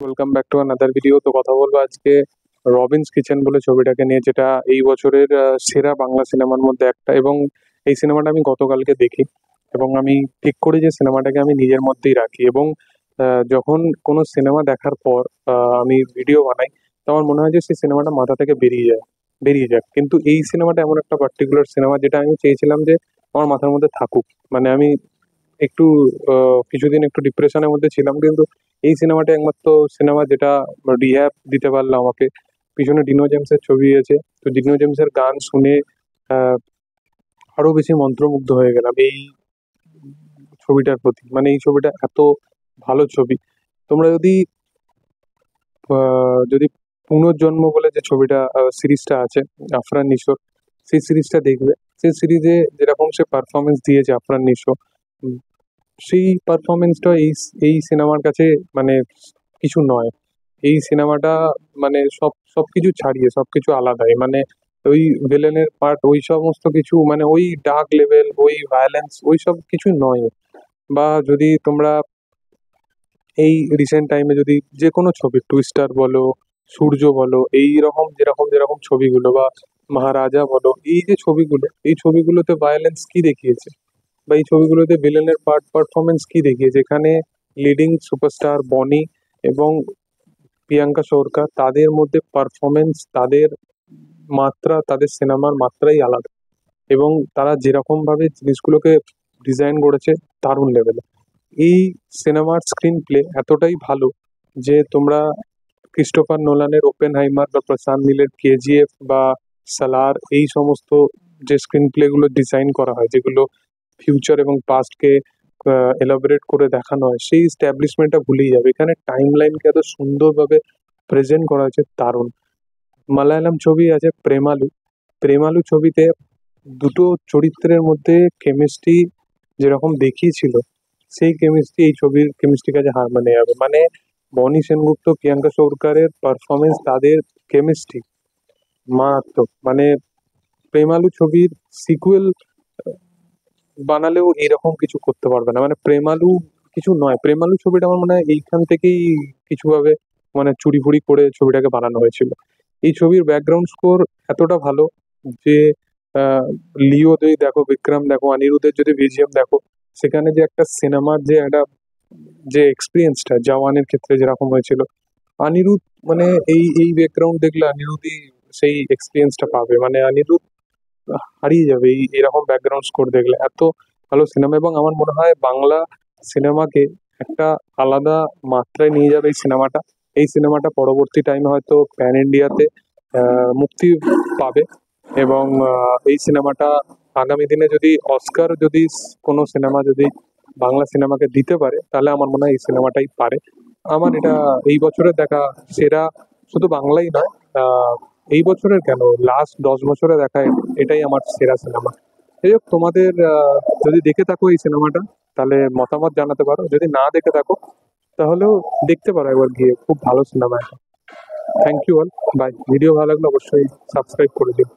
Welcome back to another video. তো কথা বলবো আজকে রবিনস কিচেন বলে ছবিটাকে নিয়ে, যেটা এই বছরের সেরা বাংলা সিনেমার মধ্যে একটা। এবং এই সিনেমাটা আমি গতকালকে দেখি এবং আমি ঠিক করি যে সিনেমাটাকে আমি নিজের মধ্যেই রাখি। এবং যখন কোনো সিনেমা দেখার পর আমি ভিডিও বানাই, তো আমার মনে হয় যে সেই সিনেমাটা মাথা থেকে বেরিয়ে যাক। কিন্তু এই সিনেমাটা এমন একটা পার্টিকুলার সিনেমা যেটা আমি চেয়েছিলাম যে আমার মাথার মধ্যে থাকুক। মানে আমি একটু কিছুদিন একটু ডিপ্রেশনের মধ্যে ছিলাম, কিন্তু এই সিনেমাটা একমাত্র সিনেমা যেটা রিহ্যাব দিতে পারলো আমাকে। পিছনে ডিনো জেমসের ছবি আছে, তো ডিনো জেমসের গান শুনে আহ, আরো বেশি মন্ত্রমুগ্ধ হয়ে গেলাম এই ছবিটার প্রতি। মানে এই ছবিটা এত ভালো ছবি। তোমরা যদি পুনর্জন্ম বলে যে ছবিটা সিরিজটা আছে আফরান নিশোর, সেই সিরিজটা দেখবে। সেই সিরিজে যেরকম সে পারফরমেন্স দিয়েছে আফরান নিশো, সেই পারফরমেন্সটা এই এই সিনেমার কাছে মানে কিছু নয়। এই সিনেমাটা মানে সবকিছু ছাড়িয়ে সবকিছু আলাদাই। মানে ওই ভিলেনের পার্ট, ওই সমস্ত কিছু, মানে ওই ডার্ক লেভেল, ওই ভায়োলেন্স, ওই সব কিছু নয়। বা যদি তোমরা এই রিসেন্ট টাইমে যদি যে কোনো ছবি, টুইস্টার বলো, সূর্য বলো, এই রকম যেরকম যেরকম ছবিগুলো, বা মহারাজা বলো, এই যে ছবিগুলো, এই ছবিগুলোতে ভায়োলেন্স কি দেখিয়েছে, বা এই ছবিগুলোতে ভিলেনের পারফরমেন্স কি দেখিয়েছে। এখানে লিডিং সুপারস্টার বনি এবং প্রিয়াঙ্কা সরকার, তাদের মধ্যে পারফরমেন্স, তাদের মাত্রা, তাদের সিনেমার মাত্রাই আলাদা। এবং তারা যেরকম ভাবে জিনিসগুলোকে ডিজাইন করেছে, দারুণ লেভেলে। এই সিনেমার স্ক্রিন প্লে এতটাই ভালো যে তোমরা ক্রিস্টোফার নোলানের ওপেন হাইমার বা প্রশান্ত নীলের কেজিএফ বা সালার, এই সমস্ত যে স্ক্রিন প্লে গুলো ডিজাইন করা হয়, যেগুলো ফিউচার এবং পাস্টকে এলাবোরেট করে দেখানো হয়, সেই স্ট্যাবলিশমেন্টটা ভুলেই যাবে। এখানে টাইম লাইনকে এত সুন্দরভাবে প্রেজেন্ট করা হয়েছে, দারুণ। মালায়ালাম ছবি আছে প্রেমালু। প্রেমালু ছবিতে দুটো চরিত্রের মধ্যে কেমিস্ট্রি যেরকম দেখিয়েছিল, সেই কেমিস্ট্রি এই ছবির কেমিস্ট্রির কাছে হার মানে যাবে। মানে বনি সেনগুপ্ত, প্রিয়াঙ্কা সরকারের পারফরমেন্স, তাদের কেমিস্ট্রি মারাত্মক। মানে প্রেমালু ছবির সিকুয়েল বানালেও এরকম কিছু করতে পারবে না। মানে প্রেমালু কিছু নয়, প্রেমালু ছবিটা আমার মনে হয় এইখান থেকেই কিছুভাবে মানে চুরি ফুরি করে ছবিটাকে বানানো হয়েছিল। এই ছবির ব্যাকগ্রাউন্ড স্কোর এতটা ভালো যে আহ, লিও যদি দেখো, বিক্রম দেখো, অনিরুদ্ধের যদি বিজিএম দেখো, সেখানে যে একটা সিনেমার যে একটা যে এক্সপিরিয়েন্সটা জওয়ানের ক্ষেত্রে যেরকম হয়েছিল, অনিরুদ্ধ মানে এই এই ব্যাকগ্রাউন্ড দেখলে অনিরুদ্ধই সেই এক্সপিরিয়েন্সটা পাবে। মানে অনিরুদ্ধ হারিয়ে যাবে এই এরকম ব্যাকগ্রাউন্ড স্কোর দেখলে। এত ভালো সিনেমা, এবং আমার মনে হয় বাংলা সিনেমাকে একটা আলাদা মাত্রায় নিয়ে যাবে এই সিনেমাটা। এই সিনেমাটা পরবর্তী টাইমে হয়তো প্যান ইন্ডিয়াতে মুক্তি পাবে। এবং এই সিনেমাটা আগামী দিনে যদি অস্কার, যদি কোনো সিনেমা যদি বাংলা সিনেমাকে দিতে পারে, তাহলে আমার মনে হয় এই সিনেমাটাই পারে। আমার এটা এই বছরের দেখা সেরা, শুধু বাংলাই নয়, এই বছরের কেন, লাস্ট 10 বছরে দেখা এটাই আমার সেরা সিনেমা। যাই হোক, তোমাদের যদি দেখে থাকো এই সিনেমাটা, তাহলে মতামত জানাতে পারো। যদি না দেখে থাকো, তাহলেও দেখতে পারো একবার গিয়ে, খুব ভালো সিনেমা এটা। Thank you all, bye. Video ভালো লাগলে অবশ্যই সাবস্ক্রাইব করে দিও।